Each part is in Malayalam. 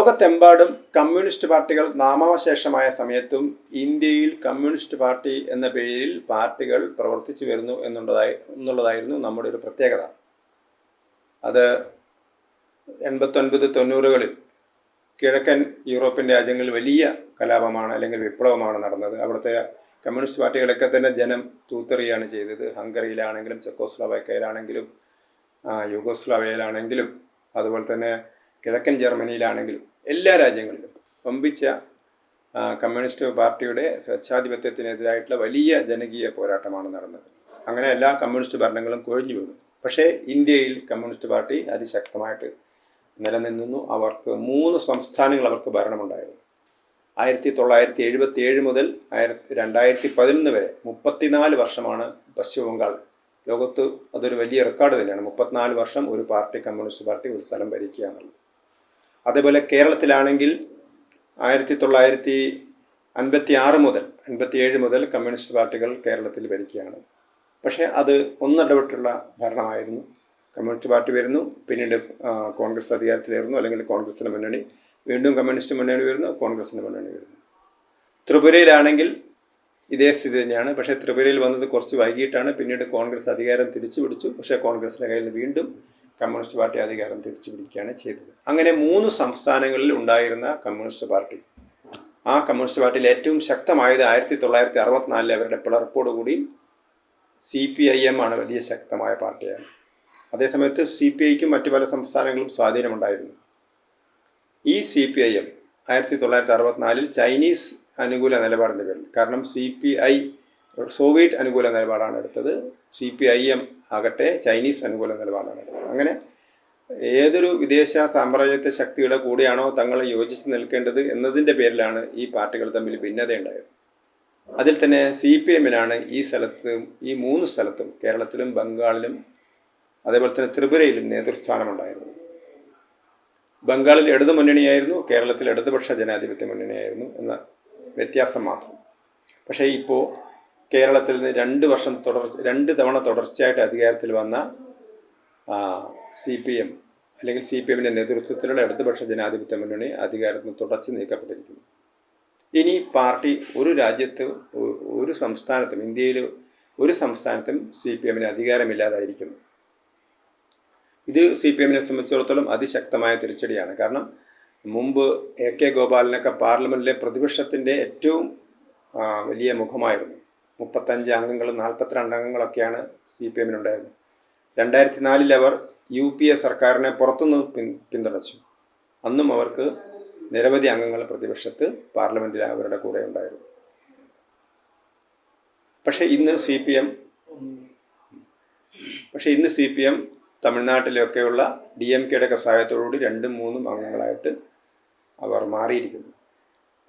ലോകത്തെമ്പാടും കമ്മ്യൂണിസ്റ്റ് പാർട്ടികൾ നാമാവശേഷമായ സമയത്തും ഇന്ത്യയിൽ കമ്മ്യൂണിസ്റ്റ് പാർട്ടി എന്ന പേരിൽ പാർട്ടികൾ പ്രവർത്തിച്ചു വരുന്നു എന്നുള്ളതായിരുന്നു നമ്മുടെ ഒരു പ്രത്യേകത. അത് 89-90കളിൽ കിഴക്കൻ യൂറോപ്യൻ രാജ്യങ്ങളിൽ വലിയ കലാപമാണ് അല്ലെങ്കിൽ വിപ്ലവമാണ് നടന്നത്. അവിടുത്തെ കമ്മ്യൂണിസ്റ്റ് പാർട്ടികളൊക്കെ തന്നെ ജനം തൂത്തെറിയാണ് ചെയ്തത്. ഹംഗറിയിലാണെങ്കിലും ചെക്കോസ്ലോവാക്യയിലാണെങ്കിലും യൂഗോസ്ലാവിയയിലാണെങ്കിലും അതുപോലെ തന്നെ കിഴക്കൻ ജർമ്മനിയിലാണെങ്കിലും എല്ലാ രാജ്യങ്ങളിലും വമ്പിച്ച കമ്മ്യൂണിസ്റ്റ് പാർട്ടിയുടെ സ്വേച്ഛാധിപത്യത്തിനെതിരായിട്ടുള്ള വലിയ ജനകീയ പോരാട്ടമാണ് നടന്നത്. അങ്ങനെ എല്ലാ കമ്മ്യൂണിസ്റ്റ് ഭരണങ്ങളും കൊഴിഞ്ഞു വീണു. പക്ഷേ ഇന്ത്യയിൽ കമ്മ്യൂണിസ്റ്റ് പാർട്ടി അതിശക്തമായിട്ട് നിലനിന്നു. അവർക്ക് 3 സംസ്ഥാനങ്ങൾ അവർക്ക് ഭരണമുണ്ടായിരുന്നു. 1977 മുതൽ 2011 വരെ 34 വർഷമാണ് പശ്ചിമ ബംഗാൾ. ലോകത്ത് അതൊരു വലിയ റെക്കോർഡ് തന്നെയാണ്. 34 വർഷം ഒരു പാർട്ടി, കമ്മ്യൂണിസ്റ്റ് പാർട്ടി ഒരു സ്ഥലം ഭരിക്കുക എന്നുള്ളത്. അതേപോലെ കേരളത്തിലാണെങ്കിൽ 1956 മുതൽ 57 മുതൽ കമ്മ്യൂണിസ്റ്റ് പാർട്ടികൾ കേരളത്തിൽ ഭരിക്കുകയാണ്. പക്ഷേ അത് ഒന്നിടവിട്ടുള്ള ഭരണമായിരുന്നു. കമ്മ്യൂണിസ്റ്റ് പാർട്ടി വരുന്നു, പിന്നീട് കോൺഗ്രസ് അധികാരത്തിലായിരുന്നു, അല്ലെങ്കിൽ കോൺഗ്രസിൻ്റെ മുന്നണി, വീണ്ടും കമ്മ്യൂണിസ്റ്റ് മുന്നണി വരുന്നു, കോൺഗ്രസിൻ്റെ മുന്നണി വരുന്നു. ത്രിപുരയിലാണെങ്കിൽ ഇതേ സ്ഥിതി തന്നെയാണ്. പക്ഷേ ത്രിപുരയിൽ വന്നത് കുറച്ച് വൈകിട്ടാണ്. പിന്നീട് കോൺഗ്രസ് അധികാരം തിരിച്ചു പിടിച്ചു. പക്ഷേ കോൺഗ്രസിൻ്റെ കയ്യിൽ നിന്ന് വീണ്ടും കമ്മ്യൂണിസ്റ്റ് പാർട്ടി അധികാരം തിരിച്ചു പിടിക്കുകയാണ് ചെയ്തത്. അങ്ങനെ 3 സംസ്ഥാനങ്ങളിൽ ഉണ്ടായിരുന്ന കമ്മ്യൂണിസ്റ്റ് പാർട്ടി, ആ കമ്മ്യൂണിസ്റ്റ് പാർട്ടിയിൽ ഏറ്റവും ശക്തമായത് 1964 അവരുടെ പിളർപ്പോടുകൂടി CPIM ആണ് വലിയ ശക്തമായ പാർട്ടിയാണ്. അതേസമയത്ത് CPIക്കും മറ്റു പല സംസ്ഥാനങ്ങളും സ്വാധീനമുണ്ടായിരുന്നു. ഈ CPIM 1964 ചൈനീസ് അനുകൂല നിലപാടിൻ്റെ പേരിൽ, കാരണം CPI സോവിയറ്റ് അനുകൂല നിലപാടാണ് എടുത്തത്, CPIM ആകട്ടെ ചൈനീസ് അനുകൂല നിലപാടാണ് എടുത്തത്. അങ്ങനെ ഏതൊരു വിദേശ സാമ്രാജ്യത്വ ശക്തിയുടെ കൂടെയാണോ തങ്ങൾ യോജിച്ച് നിൽക്കേണ്ടത് എന്നതിൻ്റെ പേരിലാണ് ഈ പാർട്ടികൾ തമ്മിൽ ഭിന്നതയുണ്ടായത്. അതിൽ തന്നെ CPIമിനാണ് ഈ 3 സ്ഥലത്തും, കേരളത്തിലും ബംഗാളിലും അതേപോലെ തന്നെ ത്രിപുരയിലും നേതൃസ്ഥാനമുണ്ടായിരുന്നു. ബംഗാളിൽ ഇടതു മുന്നണിയായിരുന്നു, കേരളത്തിൽ ഇടതുപക്ഷ ജനാധിപത്യ മുന്നണിയായിരുന്നു എന്ന വ്യത്യാസം മാത്രം. പക്ഷേ ഇപ്പോൾ കേരളത്തിൽ നിന്ന് 2 തവണ തുടർച്ചയായിട്ട് അധികാരത്തിൽ വന്ന CPM അല്ലെങ്കിൽ CPIമിൻ്റെ നേതൃത്വത്തിലുള്ള ഇടതുപക്ഷ ജനാധിപത്യ മുന്നണി അധികാരത്തിൽ നിന്ന് തുടച്ചു നീക്കപ്പെട്ടിരിക്കുന്നു. ഇനി പാർട്ടി ഒരു രാജ്യത്ത്, ഒരു സംസ്ഥാനത്തും, ഇന്ത്യയിൽ ഒരു സംസ്ഥാനത്തും CPIമിന് അധികാരമില്ലാതായിരിക്കുന്നു. ഇത് CPIമിനെ സംബന്ധിച്ചിടത്തോളം അതിശക്തമായ തിരിച്ചടിയാണ്. കാരണം മുമ്പ് AK ഗോപാലനൊക്കെ പാർലമെൻറ്റിലെ പ്രതിപക്ഷത്തിൻ്റെ ഏറ്റവും വലിയ മുഖമായിരുന്നു. 35 അംഗങ്ങളും 42 അംഗങ്ങളൊക്കെയാണ് CPIമിനുണ്ടായിരുന്നത്. 2004 അവർ UPA സർക്കാരിനെ പുറത്തുനിന്ന് പിന്തുണച്ചു. അന്നും അവർക്ക് നിരവധി അംഗങ്ങൾ പ്രതിപക്ഷത്ത് പാർലമെൻറ്റിൽ അവരുടെ കൂടെ ഉണ്ടായിരുന്നു. പക്ഷേ ഇന്ന് CPM തമിഴ്നാട്ടിലൊക്കെയുള്ള DMKയുടെയൊക്കെ സഹായത്തോടുകൂടി 2-3 അംഗങ്ങളായിട്ട് അവർ മാറിയിരിക്കുന്നു.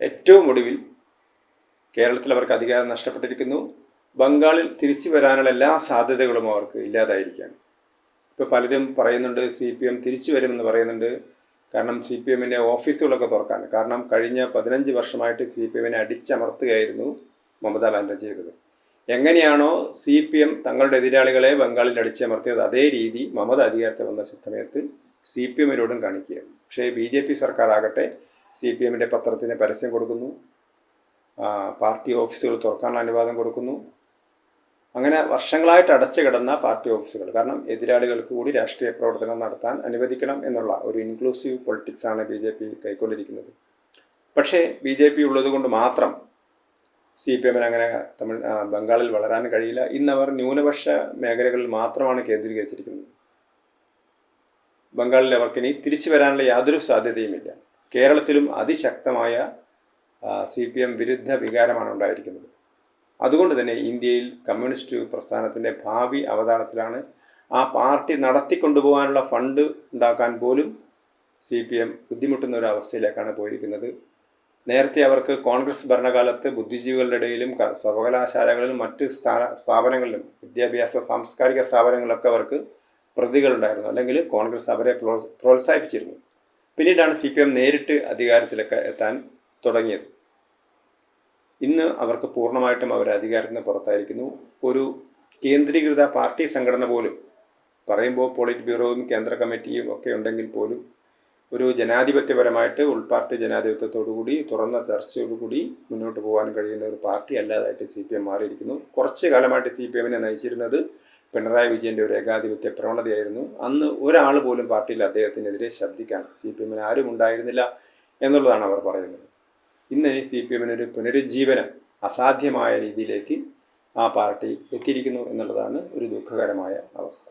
ഏറ്റവും ഒടുവിൽ കേരളത്തിൽ അവർക്ക് അധികാരം നഷ്ടപ്പെട്ടിരിക്കുന്നു. ബംഗാളിൽ തിരിച്ചു വരാനുള്ള എല്ലാ സാധ്യതകളും അവർക്ക് ഇല്ലാതായിരിക്കുകയാണ്. ഇപ്പോൾ പലരും പറയുന്നുണ്ട് CPM തിരിച്ചു വരുമെന്ന് പറയുന്നുണ്ട്. കാരണം CPIമിൻ്റെ ഓഫീസുകളൊക്കെ തുറക്കാൻ, കാരണം കഴിഞ്ഞ 15 വർഷമായിട്ട് CPIമിനെ അടിച്ചമർത്തുകയായിരുന്നു മമതാ ബാനർജി ചെയ്തത്. എങ്ങനെയാണോ CPM തങ്ങളുടെ എതിരാളികളെ ബംഗാളിൽ അടിച്ചമർത്തിയത്, അതേ രീതി മമത അധികാരത്തിൽ വന്ന സമയത്ത് CPIമിനോടും കാണിക്കുകയായിരുന്നു. പക്ഷേ BJP സർക്കാർ ആകട്ടെ CPIമിൻ്റെ പത്രത്തിന് പരസ്യം കൊടുക്കുന്നു, പാർട്ടി ഓഫീസുകൾ തുറക്കാനുള്ള അനുവാദം കൊടുക്കുന്നു. അങ്ങനെ വർഷങ്ങളായിട്ട് അടച്ചു കിടന്ന പാർട്ടി ഓഫീസുകൾ, കാരണം എതിരാളികൾക്ക് കൂടി രാഷ്ട്രീയ പ്രവർത്തനം നടത്താൻ അനുവദിക്കണം എന്നുള്ള ഒരു ഇൻക്ലൂസീവ് പൊളിറ്റിക്സാണ് BJP കൈക്കൊണ്ടിരിക്കുന്നത്. പക്ഷേ BJP ഉള്ളത് കൊണ്ട് മാത്രം CPIമിന് അങ്ങനെ ബംഗാളിൽ വളരാൻ കഴിയില്ല. ഇന്നവർ ന്യൂനപക്ഷ മേഖലകളിൽ മാത്രമാണ് കേന്ദ്രീകരിച്ചിരിക്കുന്നത്. ബംഗാളിൽ അവർക്കിനി തിരിച്ചു വരാനുള്ള യാതൊരു സാധ്യതയുമില്ല. കേരളത്തിലും അതിശക്തമായ CPM വിരുദ്ധ വികാരമാണ് ഉണ്ടായിരിക്കുന്നത്. അതുകൊണ്ട് തന്നെ ഇന്ത്യയിൽ കമ്മ്യൂണിസ്റ്റ് പ്രസ്ഥാനത്തിൻ്റെ ഭാവി അവതാളത്തിലാണ്. ആ പാർട്ടി നടത്തിക്കൊണ്ടുപോകാനുള്ള ഫണ്ട് ഉണ്ടാക്കാൻ പോലും CPM ബുദ്ധിമുട്ടുന്ന ഒരു അവസ്ഥയിലേക്കാണ് പോയിരിക്കുന്നത്. നേരത്തെ അവർക്ക് കോൺഗ്രസ് ഭരണകാലത്ത് ബുദ്ധിജീവികളുടെ ഇടയിലും സർവകലാശാലകളിലും മറ്റ് സ്ഥാപനങ്ങളിലും വിദ്യാഭ്യാസ സാംസ്കാരിക സ്ഥാപനങ്ങളിലൊക്കെ അവർക്ക് പ്രതികളുണ്ടായിരുന്നു, അല്ലെങ്കിൽ കോൺഗ്രസ് അവരെ പ്രോത്സാഹിപ്പിച്ചിരുന്നു. പിന്നീടാണ് CPM നേരിട്ട് അധികാരത്തിലേക്ക് എത്താൻ തുടങ്ങിയത്. ഇന്ന് അവർക്ക് പൂർണ്ണമായിട്ടും അവർ അധികാരത്തിൽ നിന്ന് പുറത്തായിരിക്കുന്നു. ഒരു കേന്ദ്രീകൃത പാർട്ടി സംഘടന പോലും, പറയുമ്പോൾ പോളിറ്റ് ബ്യൂറോയും കേന്ദ്ര കമ്മിറ്റിയും ഒക്കെ ഉണ്ടെങ്കിൽ പോലും ഒരു ജനാധിപത്യപരമായിട്ട് ഉൾപാർട്ടി ജനാധിപത്യത്തോടുകൂടി തുറന്ന ചർച്ചയോടുകൂടി മുന്നോട്ട് പോകാൻ കഴിയുന്ന ഒരു പാർട്ടി അല്ലാതായിട്ട് CPM മാറിയിരിക്കുന്നു. കുറച്ച് കാലമായിട്ട് CPMനെ നയിച്ചിരുന്നത് പിണറായി വിജയൻ്റെ ഒരു ഏകാധിപത്യ പ്രവണതയായിരുന്നു. അന്ന് ഒരാൾ പോലും പാർട്ടിയിൽ അദ്ദേഹത്തിനെതിരെ ശബ്ദിക്കാൻ CPMന് ആരും ഉണ്ടായിരുന്നില്ല എന്നുള്ളതാണ് അവർ പറയുന്നത്. ഇന്ന് CPMനൊരു പുനരുജ്ജീവനം അസാധ്യമായ രീതിയിലേക്ക് ആ പാർട്ടി എത്തിയിരിക്കുന്നു എന്നുള്ളതാണ് ഒരു ദുഃഖകരമായ അവസ്ഥ.